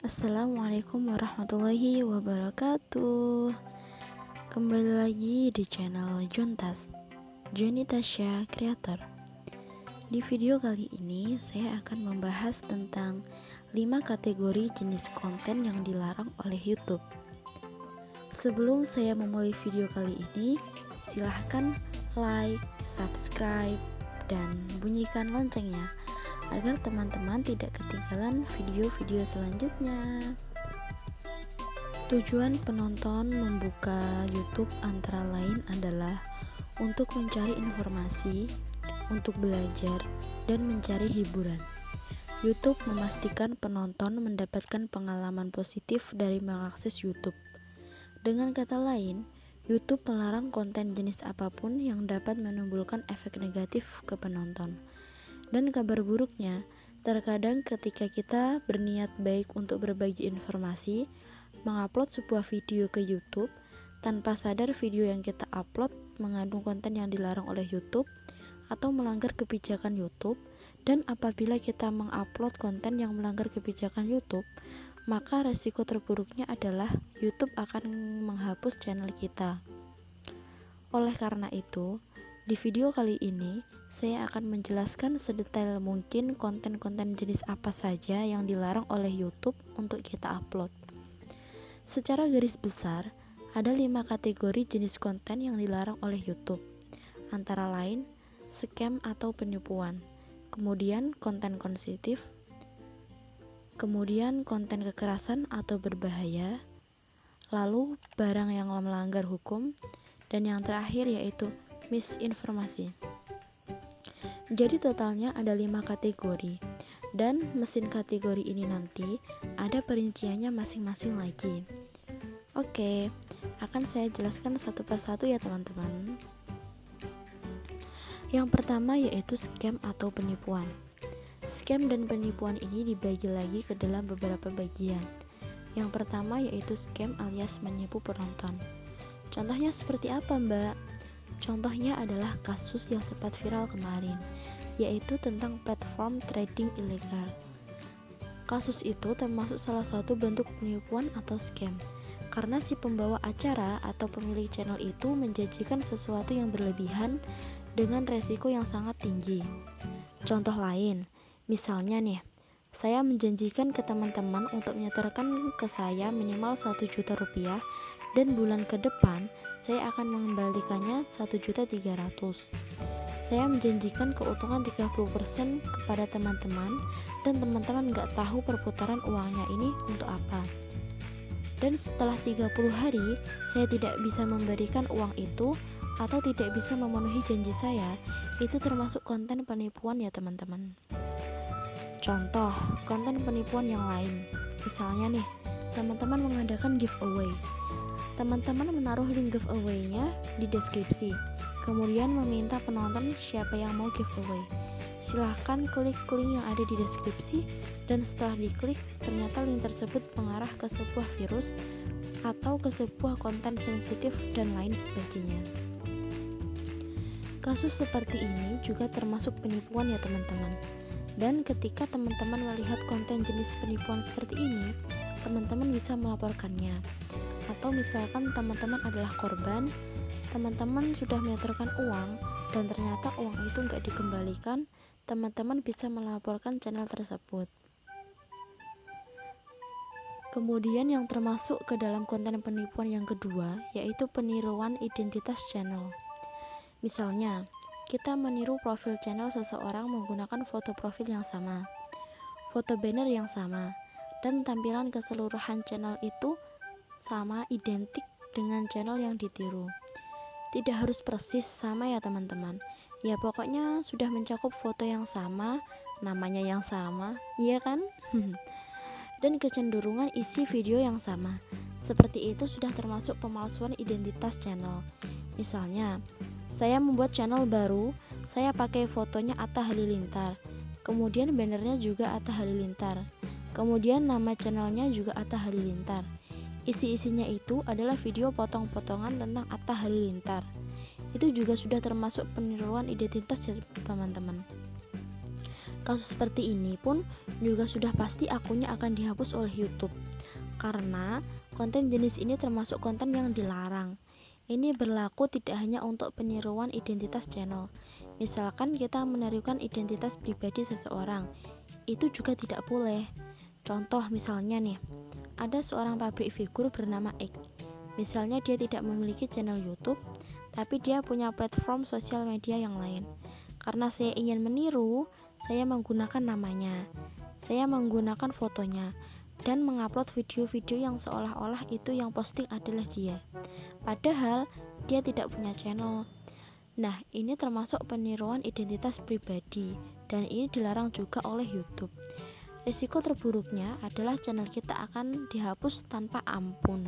Assalamualaikum warahmatullahi wabarakatuh. Kembali lagi di channel Jontas, Joni Tasya Creator. Di video kali ini saya akan membahas tentang 5 kategori jenis konten yang dilarang oleh YouTube. Sebelum saya memulai video kali ini, silahkan like, subscribe, dan bunyikan loncengnya agar teman-teman tidak ketinggalan video-video selanjutnya. Tujuan penonton membuka YouTube antara lain adalah untuk mencari informasi, untuk belajar, dan mencari hiburan. YouTube memastikan penonton mendapatkan pengalaman positif dari mengakses YouTube. Dengan kata lain, YouTube melarang konten jenis apapun yang dapat menimbulkan efek negatif ke penonton. Dan kabar buruknya, terkadang ketika kita berniat baik untuk berbagi informasi, mengupload sebuah video ke YouTube, tanpa sadar video yang kita upload mengandung konten yang dilarang oleh YouTube atau melanggar kebijakan YouTube, dan apabila kita mengupload konten yang melanggar kebijakan YouTube, maka resiko terburuknya adalah YouTube akan menghapus channel kita. Oleh karena itu, di video kali ini, saya akan menjelaskan sedetail mungkin konten-konten jenis apa saja yang dilarang oleh YouTube untuk kita upload. Secara garis besar, ada 5 kategori jenis konten yang dilarang oleh YouTube, antara lain scam atau penipuan, kemudian konten sensitif, kemudian konten kekerasan atau berbahaya, lalu barang yang melanggar hukum, dan yang terakhir yaitu misinformasi. Jadi totalnya ada 5 kategori, dan mesin kategori ini nanti ada perinciannya masing-masing lagi. Oke, akan saya jelaskan satu persatu ya teman-teman. Yang pertama yaitu scam atau penipuan. Scam dan penipuan ini dibagi lagi ke dalam beberapa bagian. Yang pertama yaitu scam alias menipu penonton. Contohnya seperti apa, Mbak? Contohnya adalah kasus yang sempat viral kemarin, yaitu tentang platform trading ilegal. Kasus itu termasuk salah satu bentuk penipuan atau scam, karena si pembawa acara atau pemilik channel itu menjanjikan sesuatu yang berlebihan dengan resiko yang sangat tinggi. Contoh lain, misalnya nih, saya menjanjikan ke teman-teman untuk menyetorkan ke saya minimal 1 juta rupiah, dan bulan ke depan saya akan mengembalikannya 1.300.000. Saya menjanjikan keuntungan 30% kepada teman-teman, dan teman-teman nggak tahu perputaran uangnya ini untuk apa. Dan setelah 30 hari, saya tidak bisa memberikan uang itu atau tidak bisa memenuhi janji saya, itu termasuk konten penipuan ya teman-teman. Contoh, konten penipuan yang lain. Misalnya nih, teman-teman mengadakan giveaway. Teman-teman menaruh link giveaway-nya di deskripsi, kemudian meminta penonton siapa yang mau giveaway. Silahkan klik link yang ada di deskripsi, dan setelah diklik, ternyata link tersebut mengarah ke sebuah virus atau ke sebuah konten sensitif dan lain sebagainya. Kasus seperti ini juga termasuk penipuan ya teman-teman. Dan ketika teman-teman melihat konten jenis penipuan seperti ini, teman-teman bisa melaporkannya. Atau misalkan teman-teman adalah korban, teman-teman sudah menyetorkan uang dan ternyata uang itu nggak dikembalikan, teman-teman bisa melaporkan channel tersebut. Kemudian yang termasuk ke dalam konten penipuan yang kedua yaitu peniruan identitas channel. Misalnya, kita meniru profil channel seseorang menggunakan foto profil yang sama, foto banner yang sama, dan tampilan keseluruhan channel itu sama, identik dengan channel yang ditiru. Tidak harus persis sama ya teman-teman. Ya pokoknya sudah mencakup foto yang sama, namanya yang sama, iya kan? Dan kecenderungan isi video yang sama. Seperti itu sudah termasuk pemalsuan identitas channel. Misalnya, saya membuat channel baru, saya pakai fotonya Atta Halilintar. Kemudian bannernya juga Atta Halilintar. Kemudian nama channelnya juga Atta Halilintar. Isi-isinya itu adalah video potong-potongan tentang Atta Halilintar. Itu juga sudah termasuk peniruan identitas ya teman-teman. Kasus seperti ini pun juga sudah pasti akunnya akan dihapus oleh YouTube, karena konten jenis ini termasuk konten yang dilarang. Ini berlaku tidak hanya untuk peniruan identitas channel. Misalkan kita menirukan identitas pribadi seseorang, itu juga tidak boleh. Contoh misalnya nih, ada seorang public figure bernama X. Misalnya dia tidak memiliki channel YouTube, tapi dia punya platform sosial media yang lain. Karena saya ingin meniru, saya menggunakan namanya, saya menggunakan fotonya, dan mengupload video-video yang seolah-olah itu yang posting adalah dia. Padahal dia tidak punya channel. Nah, ini termasuk peniruan identitas pribadi, dan ini dilarang juga oleh YouTube. Risiko terburuknya adalah channel kita akan dihapus tanpa ampun.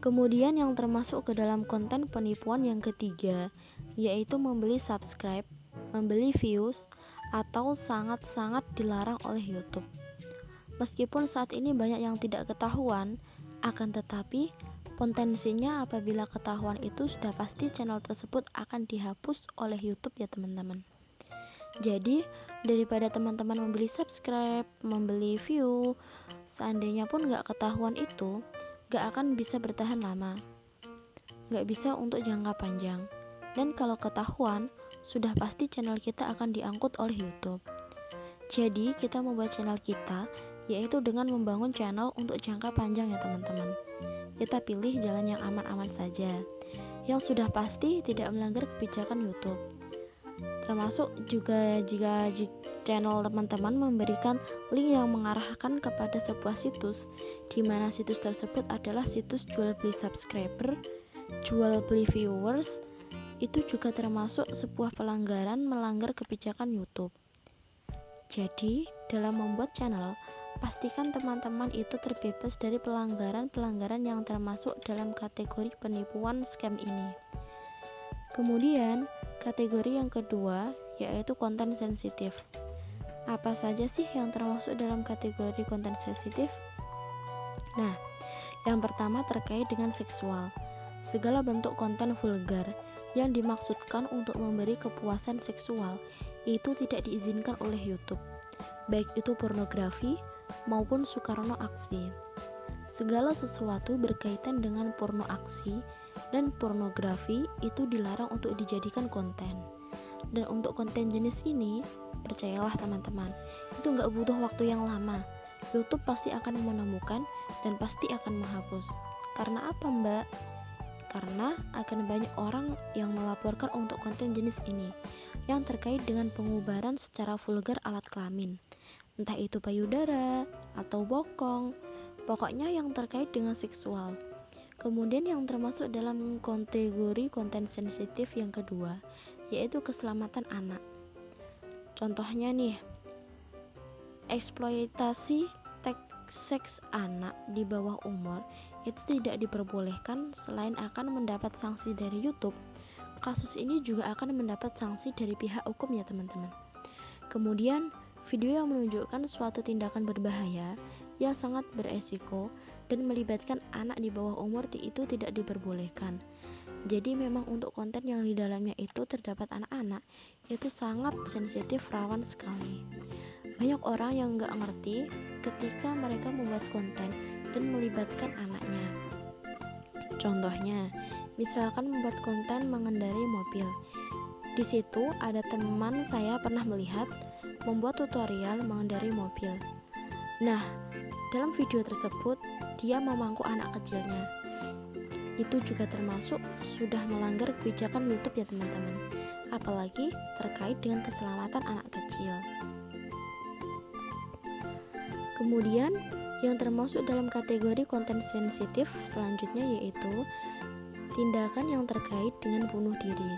Kemudian yang termasuk ke dalam konten penipuan yang ketiga, yaitu membeli subscribe, membeli views, atau sangat-sangat dilarang oleh YouTube. Meskipun saat ini banyak yang tidak ketahuan, akan tetapi potensinya apabila ketahuan itu sudah pasti channel tersebut akan dihapus oleh YouTube ya teman-teman. Jadi daripada teman-teman membeli subscribe, membeli view, seandainya pun gak ketahuan itu gak akan bisa bertahan lama, gak bisa untuk jangka panjang. Dan kalau ketahuan, sudah pasti channel kita akan diangkut oleh YouTube. Jadi kita membuat channel kita yaitu dengan membangun channel untuk jangka panjang ya teman-teman. Kita pilih jalan yang aman-aman saja, yang sudah pasti tidak melanggar kebijakan YouTube. Termasuk juga jika channel teman-teman memberikan link yang mengarahkan kepada sebuah situs, di mana situs tersebut adalah situs jual beli subscriber, jual beli viewers, itu juga termasuk sebuah pelanggaran melanggar kebijakan YouTube. Jadi, dalam membuat channel, pastikan teman-teman itu terbebas dari pelanggaran-pelanggaran yang termasuk dalam kategori penipuan scam ini. Kemudian, kategori yang kedua yaitu konten sensitif. Apa saja sih yang termasuk dalam kategori konten sensitif? Nah, yang pertama terkait dengan seksual. Segala bentuk konten vulgar yang dimaksudkan untuk memberi kepuasan seksual itu tidak diizinkan oleh YouTube, baik itu pornografi maupun sukarno aksi. Segala sesuatu berkaitan dengan porno aksi dan pornografi itu dilarang untuk dijadikan konten. Dan untuk konten jenis ini, percayalah teman-teman, itu nggak butuh waktu yang lama. YouTube pasti akan menemukan dan pasti akan menghapus. Karena apa, Mbak? Karena akan banyak orang yang melaporkan untuk konten jenis ini yang terkait dengan pengubaran secara vulgar alat kelamin, entah itu payudara atau bokong, pokoknya yang terkait dengan seksual. Kemudian yang termasuk dalam kategori konten sensitif yang kedua yaitu keselamatan anak. Contohnya nih, eksploitasi seks anak di bawah umur itu tidak diperbolehkan. Selain akan mendapat sanksi dari YouTube, kasus ini juga akan mendapat sanksi dari pihak hukum ya teman-teman. Kemudian video yang menunjukkan suatu tindakan berbahaya yang sangat beresiko dan melibatkan anak di bawah umur itu tidak diperbolehkan. Jadi memang untuk konten yang di dalamnya itu terdapat anak-anak itu sangat sensitif, rawan sekali. Banyak orang yang nggak ngerti ketika mereka membuat konten dan melibatkan anaknya. Contohnya, misalkan membuat konten mengendarai mobil. Di situ ada teman saya pernah melihat membuat tutorial mengendarai mobil. Nah, dalam video tersebut dia memangku anak kecilnya. Itu juga termasuk sudah melanggar kebijakan YouTube ya teman-teman. Apalagi terkait dengan keselamatan anak kecil. Kemudian yang termasuk dalam kategori konten sensitif selanjutnya yaitu tindakan yang terkait dengan bunuh diri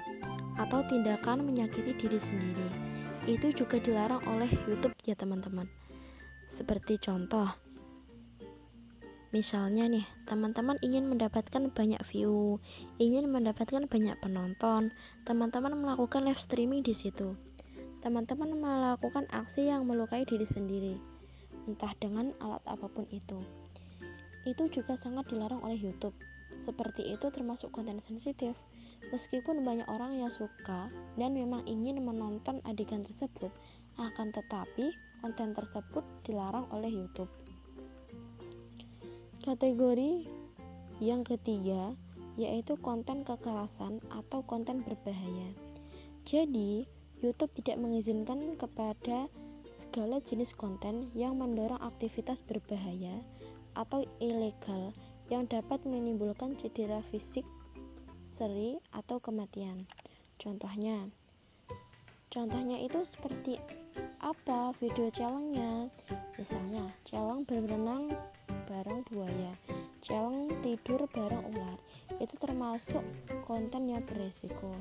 atau tindakan menyakiti diri sendiri. Itu juga dilarang oleh YouTube ya teman-teman. Seperti contoh, misalnya nih, teman-teman ingin mendapatkan banyak view, ingin mendapatkan banyak penonton, teman-teman melakukan live streaming di situ. Teman-teman melakukan aksi yang melukai diri sendiri, entah dengan alat apapun itu. Itu juga sangat dilarang oleh YouTube. Seperti itu termasuk konten sensitif. Meskipun banyak orang yang suka dan memang ingin menonton adegan tersebut, akan tetapi konten tersebut dilarang oleh YouTube. Kategori yang ketiga yaitu konten kekerasan atau konten berbahaya. Jadi, YouTube tidak mengizinkan kepada segala jenis konten yang mendorong aktivitas berbahaya atau ilegal yang dapat menimbulkan cedera fisik, seri, atau kematian. Contohnya itu seperti apa video challenge-nya? Misalnya, challenge berenang bareng buaya, challenge tidur bareng ular. Itu termasuk konten yang beresiko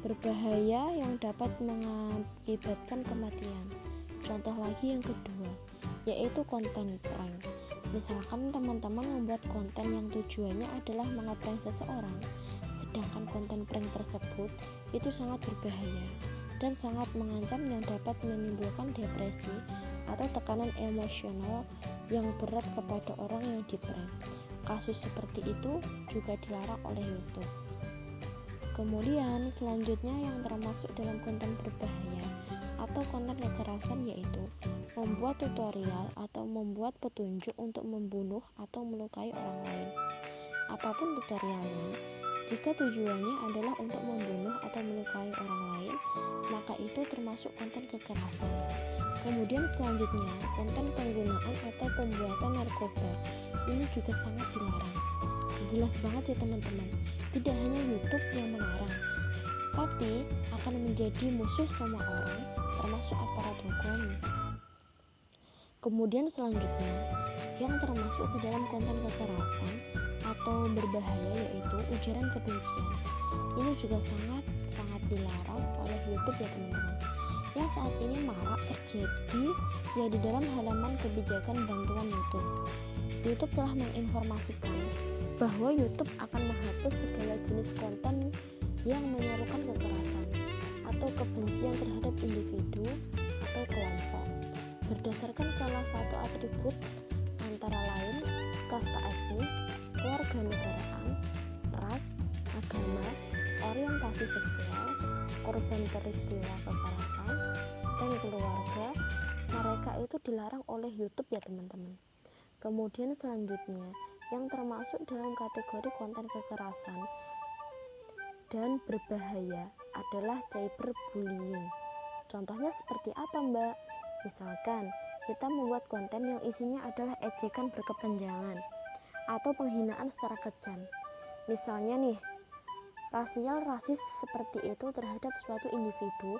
berbahaya yang dapat mengakibatkan kematian. Contoh lagi yang kedua, yaitu konten prank. Misalkan teman-teman membuat konten yang tujuannya adalah mengeprank seseorang, sedangkan konten prank tersebut itu sangat berbahaya dan sangat mengancam yang dapat menimbulkan depresi atau tekanan emosional yang berat kepada orang yang diprank. Kasus seperti itu juga dilarang oleh YouTube. Kemudian selanjutnya yang termasuk dalam konten berbahaya atau konten kekerasan yaitu membuat tutorial atau membuat petunjuk untuk membunuh atau melukai orang lain. Apapun tutorialnya, jika tujuannya adalah untuk membunuh atau melukai orang lain, maka itu termasuk konten kekerasan. Kemudian selanjutnya, konten penggunaan atau pembuatan narkoba. Ini juga sangat dilarang. Jelas banget ya teman-teman, tidak hanya YouTube yang melarang, tapi akan menjadi musuh semua orang, termasuk aparat hukum. Kemudian selanjutnya, yang termasuk ke dalam konten kekerasan atau berbahaya yaitu ujaran kebencian. Ini juga sangat dilarang oleh YouTube ya teman-teman. Yang saat ini marak terjadi ya di dalam halaman kebijakan bantuan YouTube. YouTube telah menginformasikan bahwa YouTube akan menghapus segala jenis konten yang menyerukan kekerasan atau kebencian terhadap individu atau kelompok berdasarkan salah satu atribut antara lain kasta etnis, kewarganegaraan, ras, agama, orientasi seksual, korban peristiwa kekerasan, dan keluarga. Mereka itu dilarang oleh YouTube ya teman-teman. Kemudian selanjutnya yang termasuk dalam kategori konten kekerasan dan berbahaya adalah cyberbullying. Contohnya seperti apa Mbak? Misalkan kita membuat konten yang isinya adalah ejekan berkepanjangan atau penghinaan secara kejam. Misalnya nih, rasis seperti itu terhadap suatu individu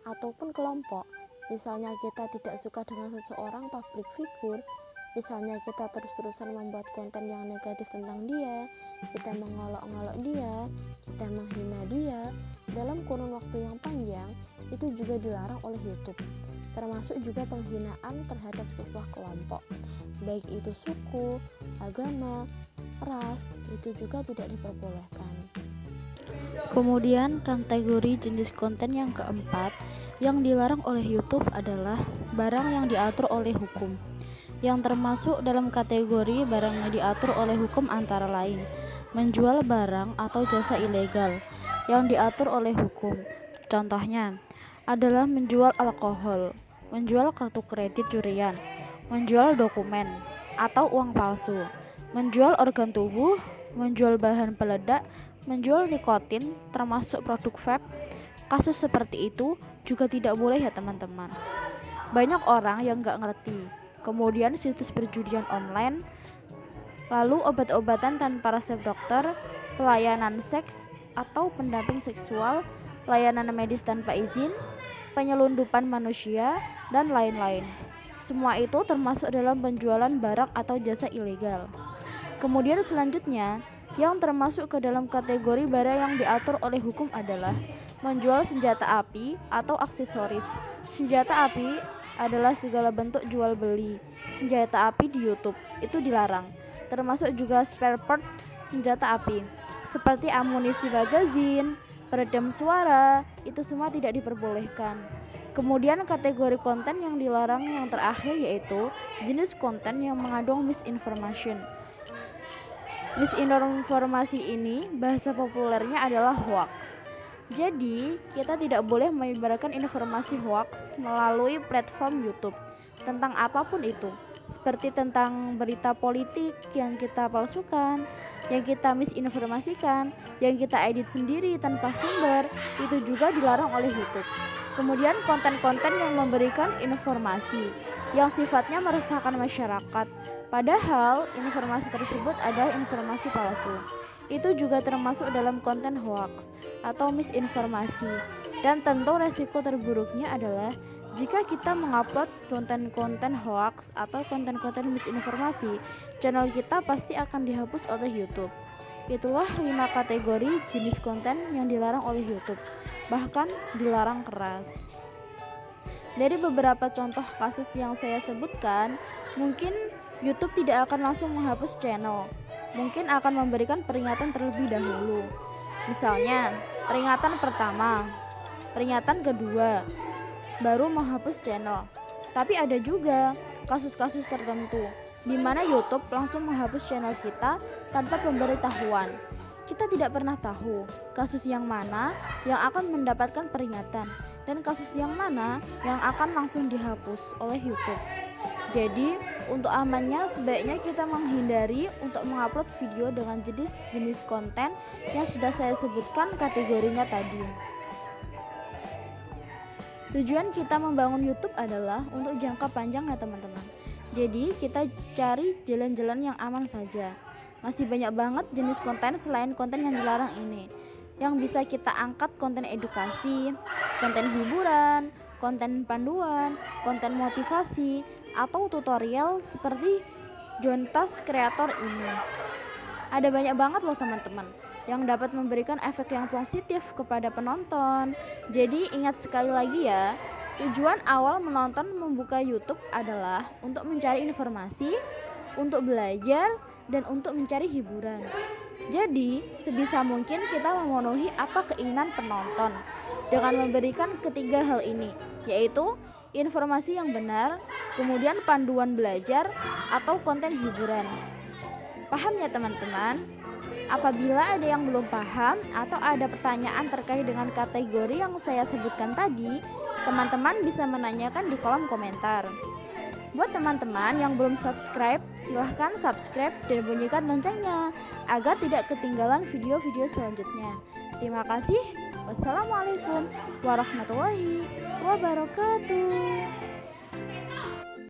ataupun kelompok. Misalnya kita tidak suka dengan seseorang public figure, misalnya kita terus-terusan membuat konten yang negatif tentang dia, kita mengolok-olok dia, kita menghina dia dalam kurun waktu yang panjang, itu juga dilarang oleh YouTube. Termasuk juga penghinaan terhadap sebuah kelompok, baik itu suku, agama, ras, itu juga tidak diperbolehkan. Kemudian kategori jenis konten yang keempat yang dilarang oleh YouTube adalah barang yang diatur oleh hukum. Yang termasuk dalam kategori barang yang diatur oleh hukum antara lain menjual barang atau jasa ilegal yang diatur oleh hukum. Contohnya adalah menjual alkohol, menjual kartu kredit curian, menjual dokumen atau uang palsu, menjual organ tubuh, menjual bahan peledak, menjual nikotin termasuk produk vape. Kasus seperti itu juga tidak boleh ya teman-teman. Banyak orang yang gak ngerti. Kemudian situs perjudian online, lalu obat-obatan tanpa resep dokter, pelayanan seks atau pendamping seksual, layanan medis tanpa izin, penyelundupan manusia, dan lain-lain. Semua itu termasuk dalam penjualan barang atau jasa ilegal. Kemudian selanjutnya, yang termasuk ke dalam kategori barang yang diatur oleh hukum adalah menjual senjata api atau aksesoris. Senjata api adalah segala bentuk jual beli senjata api di YouTube, itu dilarang. Termasuk juga spare part senjata api seperti amunisi magazin, peredam suara, itu semua tidak diperbolehkan. Kemudian kategori konten yang dilarang yang terakhir yaitu jenis konten yang mengandung misinformation. Misinformasi ini bahasa populernya adalah hoax. Jadi, kita tidak boleh menyebarkan informasi hoax melalui platform YouTube tentang apapun itu, seperti tentang berita politik yang kita palsukan, yang kita misinformasikan, yang kita edit sendiri tanpa sumber, itu juga dilarang oleh YouTube. Kemudian konten-konten yang memberikan informasi yang sifatnya meresahkan masyarakat, padahal informasi tersebut adalah informasi palsu. Itu juga termasuk dalam konten hoax atau misinformasi. Dan tentu resiko terburuknya adalah jika kita mengupload konten-konten hoax atau konten-konten misinformasi, channel kita pasti akan dihapus oleh YouTube. Itulah 5 kategori jenis konten yang dilarang oleh YouTube, bahkan dilarang keras. Dari beberapa contoh kasus yang saya sebutkan, mungkin YouTube tidak akan langsung menghapus channel, mungkin akan memberikan peringatan terlebih dahulu. Misalnya, peringatan pertama, peringatan kedua, baru menghapus channel. Tapi ada juga kasus-kasus tertentu di mana YouTube langsung menghapus channel kita tanpa pemberitahuan. Kita tidak pernah tahu kasus yang mana yang akan mendapatkan peringatan dan kasus yang mana yang akan langsung dihapus oleh YouTube. Jadi, untuk amannya sebaiknya kita menghindari untuk mengupload video dengan jenis konten yang sudah saya sebutkan kategorinya tadi. Tujuan kita membangun YouTube adalah untuk jangka panjang ya teman-teman. Jadi kita cari jalan-jalan yang aman saja. Masih banyak banget jenis konten selain konten yang dilarang ini. Yang bisa kita angkat konten edukasi, konten hiburan, konten panduan, konten motivasi, atau tutorial seperti Jontas Kreator ini. Ada banyak banget loh teman-teman yang dapat memberikan efek yang positif kepada penonton. Jadi ingat sekali lagi ya, tujuan awal menonton membuka YouTube adalah untuk mencari informasi, untuk belajar, dan untuk mencari hiburan. Jadi sebisa mungkin kita memenuhi apa keinginan penonton dengan memberikan ketiga hal ini, yaitu informasi yang benar, kemudian panduan belajar, atau konten hiburan. Paham ya teman-teman? Apabila ada yang belum paham atau ada pertanyaan terkait dengan kategori yang saya sebutkan tadi, teman-teman bisa menanyakan di kolom komentar. Buat teman-teman yang belum subscribe, silahkan subscribe dan bunyikan loncengnya agar tidak ketinggalan video-video selanjutnya. Terima kasih. Wassalamualaikum warahmatullahi wabarakatuh.